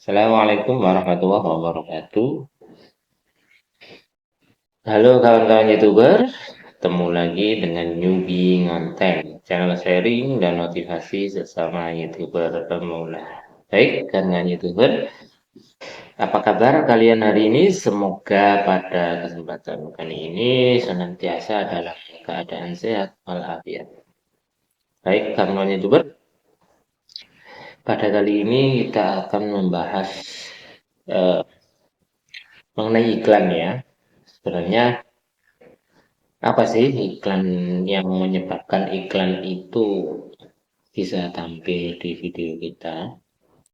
Assalamualaikum warahmatullahi wabarakatuh. Halo kawan-kawan YouTuber, ketemu lagi dengan Newbie Ngonten, channel sharing dan motivasi sesama YouTuber pemula. Baik, kawan-kawan YouTuber, apa kabar kalian hari ini? Semoga pada kesempatan kali ini senantiasa dalam keadaan sehat walafiat. Baik, kawan-kawan YouTuber, pada kali ini kita akan membahas eh, mengenai iklan ya. Sebenarnya apa sih iklan yang menyebabkan iklan itu bisa tampil di video kita?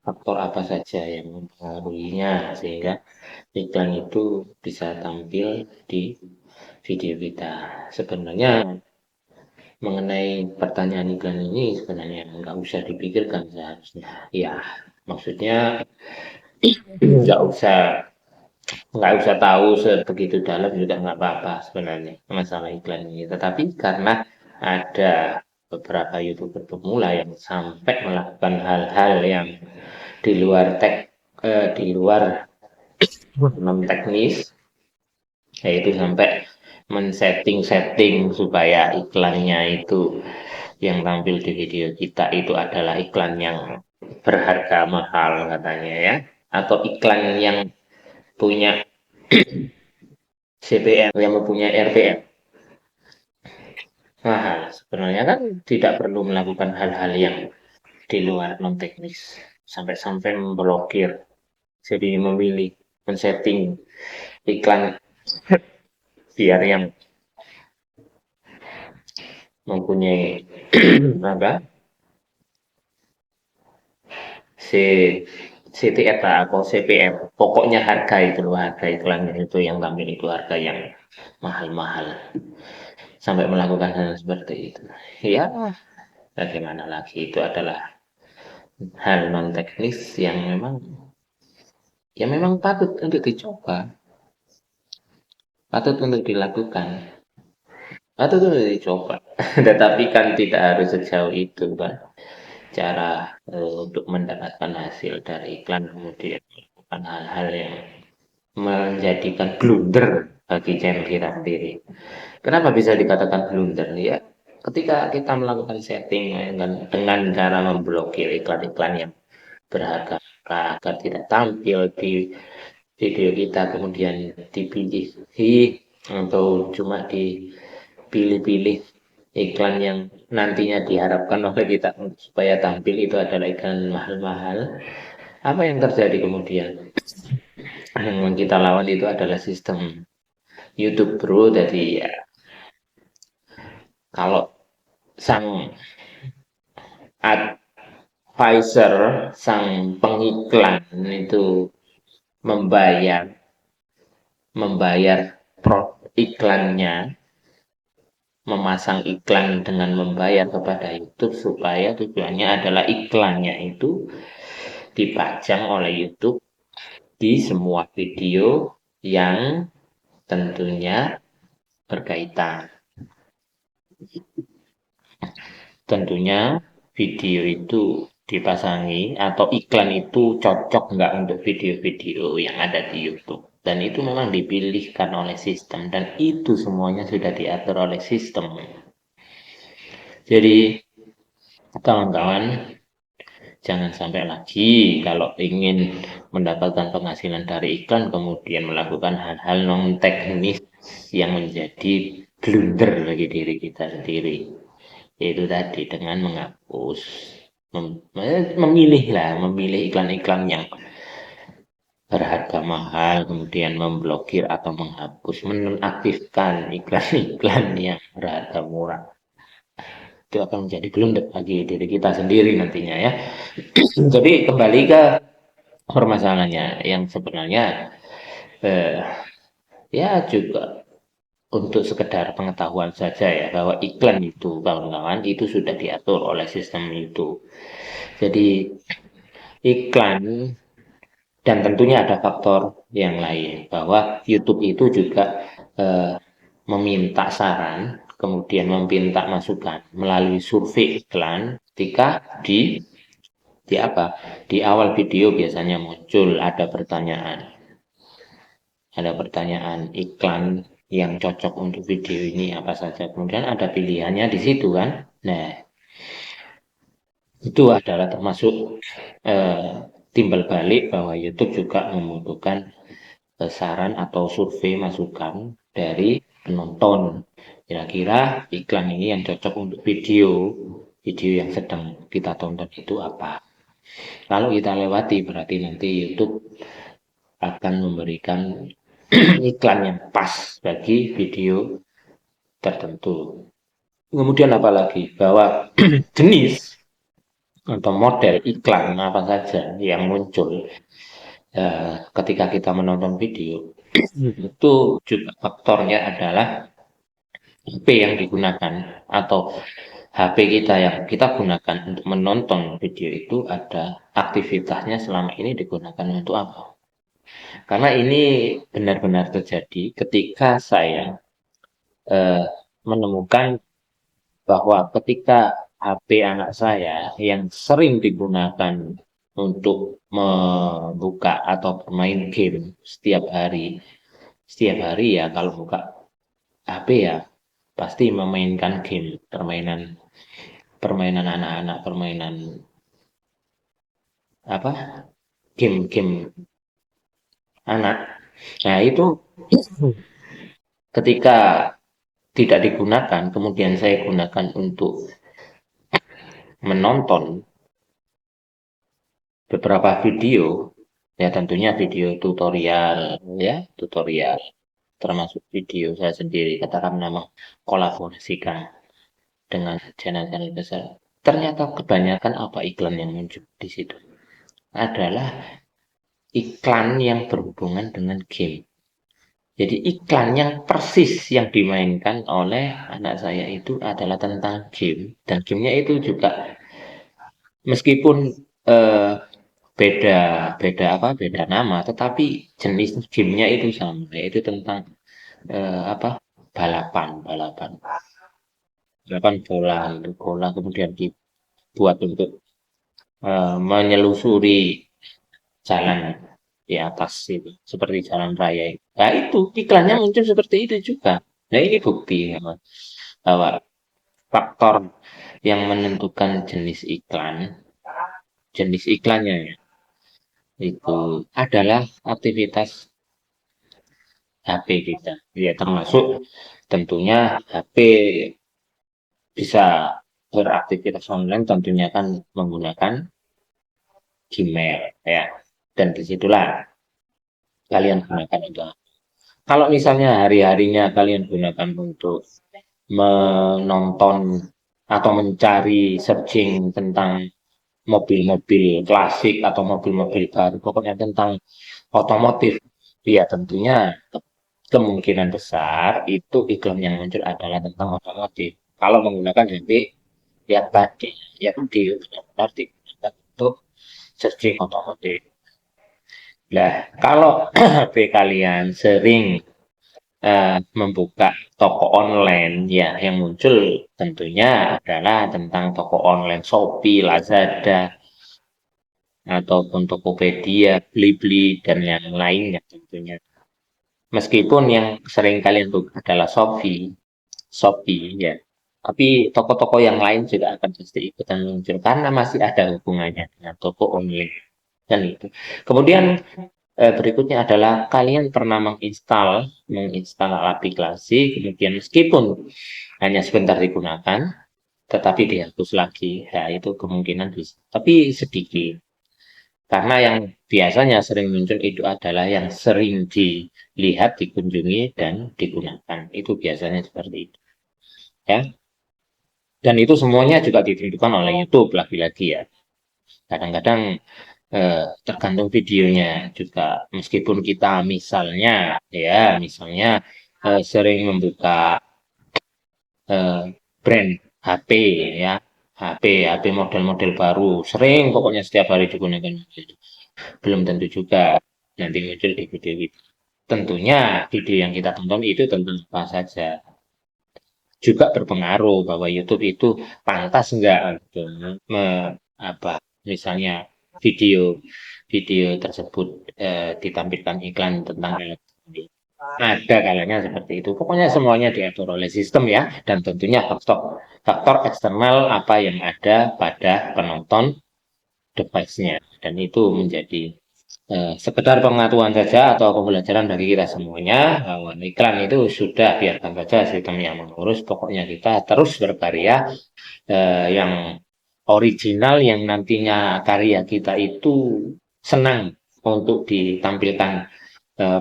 Faktor apa saja yang mempengaruhinya sehingga iklan itu bisa tampil di video kita? Sebenarnya mengenai pertanyaan iklan ini sebenarnya nggak usah dipikirkan seharusnya. Ya, maksudnya nggak usah tahu sebegitu dalam juga nggak apa-apa sebenarnya masalah iklan ini. Tetapi karena ada beberapa YouTuber pemula yang sampai melakukan hal-hal yang di luar di luar non teknis, yaitu sampai men-setting supaya iklannya itu yang tampil di video kita itu adalah iklan yang berharga mahal katanya ya, atau iklan yang punya CPM yang mempunyai RPM mahal. Sebenarnya kan tidak perlu melakukan hal-hal yang di luar non teknis sampai-sampai memblokir. Jadi memilih men-setting iklan biar yang mempunyai apa C CTF atau CPM. Pokoknya harga itu loh, harga iklannya itu yang tampil itu harga yang mahal-mahal. Sampai melakukan hal seperti itu. Ya, bagaimana lagi itu adalah hal non teknis yang memang patut untuk dicoba, patut untuk dilakukan, patut untuk dicoba. Tetapi kan tidak harus sejauh itu, Pak. Cara untuk mendapatkan hasil dari iklan kemudian melakukan hal-hal yang menjadikan blunder bagi channel kita sendiri. Kenapa bisa dikatakan blunder? Ya, ketika kita melakukan setting dengan cara memblokir iklan-iklan yang berharga agar tidak tampil di video kita, kemudian dipilih atau cuma dipilih-pilih iklan yang nantinya diharapkan oleh kita supaya tampil itu adalah iklan mahal-mahal. Apa yang terjadi kemudian? Yang kita lawan itu adalah sistem YouTube Bro. Jadi ya, kalau sang advisor, sang pengiklan itu membayar membayar pro iklannya, memasang iklan dengan membayar kepada YouTube supaya tujuannya adalah iklannya itu dipajang oleh YouTube di semua video yang tentunya berkaitan. Tentunya video itu dipasangi atau iklan itu cocok nggak untuk video-video yang ada di YouTube. Dan itu memang dipilihkan oleh sistem dan itu semuanya sudah diatur oleh sistem. Jadi kawan-kawan jangan sampai lagi kalau ingin mendapatkan penghasilan dari iklan kemudian melakukan hal-hal non teknis yang menjadi blunder bagi diri kita sendiri. Yaitu tadi dengan menghapus, memilih iklan-iklan yang berharga mahal, kemudian memblokir atau menghapus, menonaktifkan iklan-iklan yang berharga murah. Itu akan menjadi blunder bagi diri kita sendiri nantinya ya. Jadi kembali ke permasalahannya yang sebenarnya eh, ya juga untuk sekedar pengetahuan saja ya bahwa iklan itu kawan-kawan itu sudah diatur oleh sistem itu. Jadi iklan dan tentunya ada faktor yang lain bahwa YouTube itu juga eh, meminta saran kemudian meminta masukan melalui survei iklan ketika Di apa? Di awal video biasanya muncul ada pertanyaan iklan yang cocok untuk video ini apa saja. Kemudian ada pilihannya di situ kan. Nah, itu adalah termasuk eh, timbal balik bahwa YouTube juga membutuhkan saran atau survei masukan dari penonton. Kira-kira iklan ini yang cocok untuk video yang sedang kita tonton itu apa. Kalau kita lewati berarti nanti YouTube akan memberikan iklan yang pas bagi video tertentu. Kemudian apalagi bahwa jenis atau model iklan apa saja yang muncul ketika kita menonton video itu juga faktornya adalah HP yang digunakan atau HP kita yang kita gunakan untuk menonton video itu ada aktivitasnya selama ini digunakan untuk apa? Karena ini benar-benar terjadi ketika saya eh, menemukan bahwa ketika HP anak saya yang sering digunakan untuk membuka atau bermain game setiap hari ya kalau buka HP ya pasti memainkan game, permainan permainan anak-anak, permainan apa? Game-game anak. Nah, itu ketika tidak digunakan, kemudian saya gunakan untuk menonton beberapa video, ya tentunya video tutorial, termasuk video saya sendiri, katakan nama kolaborasikan dengan channel-channel besar. Ternyata kebanyakan apa iklan yang muncul di situ adalah iklan yang berhubungan dengan game. Jadi iklan yang persis yang dimainkan oleh anak saya itu adalah tentang game dan gamenya itu juga meskipun eh, beda beda nama, tetapi jenis gamenya itu sama, yaitu tentang apa balapan balapan bola kemudian dibuat untuk menyelusuri jalan di atas itu seperti jalan raya itu. Nah itu iklannya muncul seperti itu juga. Nah ini bukti ya, bahwa faktor yang menentukan jenis iklannya ya, itu adalah aktivitas HP kita. Ya termasuk tentunya HP bisa beraktivitas online tentunya kan menggunakan Gmail ya. Dan disitulah kalian gunakan itu. Kalau misalnya hari-harinya kalian gunakan untuk menonton atau mencari searching tentang mobil-mobil klasik atau mobil-mobil baru, pokoknya tentang otomotif, ya tentunya kemungkinan besar itu iklan yang muncul adalah tentang otomotif. Kalau menggunakan HP, ya tadi, ya di benar-benar digunakan untuk searching otomotif. Nah, kalau HP kalian sering membuka toko online ya yang muncul tentunya adalah tentang toko online Shopee, Lazada ataupun Tokopedia, Blibli dan yang lainnya tentunya. Meskipun yang sering kalian buka adalah Shopee ya. Tapi toko-toko yang lain juga akan pasti ikutan muncul karena masih ada hubungannya dengan toko online dan itu. Kemudian berikutnya adalah kalian pernah menginstal aplikasi, kemudian meskipun hanya sebentar digunakan, tetapi dihapus lagi. Ya, itu kemungkinan bisa. Tapi sedikit. Karena yang biasanya sering muncul itu adalah yang sering dilihat, dikunjungi, dan digunakan. Itu biasanya seperti itu. Ya. Dan itu semuanya juga ditentukan oleh YouTube lagi-lagi ya. Kadang-kadang tergantung videonya juga meskipun kita misalnya sering membuka brand HP ya HP model-model baru sering pokoknya setiap hari digunakan belum tentu juga nanti muncul di video itu tentunya video yang kita tonton itu tentang apa saja juga berpengaruh bahwa YouTube itu pantas enggak gitu, apa misalnya video video tersebut ditampilkan iklan tentang elektronik. Ada kalanya seperti itu. Pokoknya semuanya diatur oleh sistem ya, dan tentunya faktor faktor eksternal apa yang ada pada penonton device-nya. Dan itu menjadi sekedar pengetahuan saja atau pembelajaran bagi kita semuanya bahwa iklan itu sudah biarkan saja sistem yang mengurus. Pokoknya kita terus berkarya yang original yang nantinya karya kita itu senang untuk ditampilkan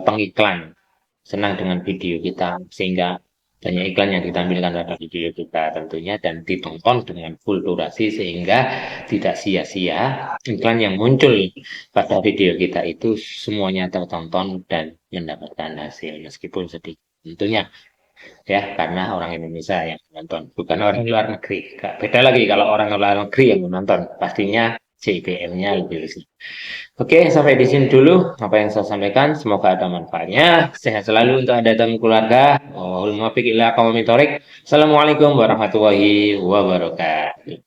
pengiklan, senang dengan video kita sehingga banyak iklan yang ditampilkan pada video kita tentunya dan ditonton dengan full durasi sehingga tidak sia-sia iklan yang muncul pada video kita itu semuanya tertonton dan mendapatkan hasil meskipun sedikit tentunya ya karena orang Indonesia yang menonton bukan orang luar negeri. Beda lagi kalau orang luar negeri yang menonton pastinya CPM-nya lebih besar. Oke, sampai di sini dulu apa yang saya sampaikan. Semoga ada manfaatnya. Sehat selalu untuk Anda dan keluarga. Wallahul muwaffiq ila aqwamit thoriq. Assalamualaikum warahmatullahi wabarakatuh.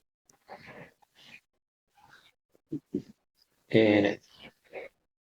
Oke.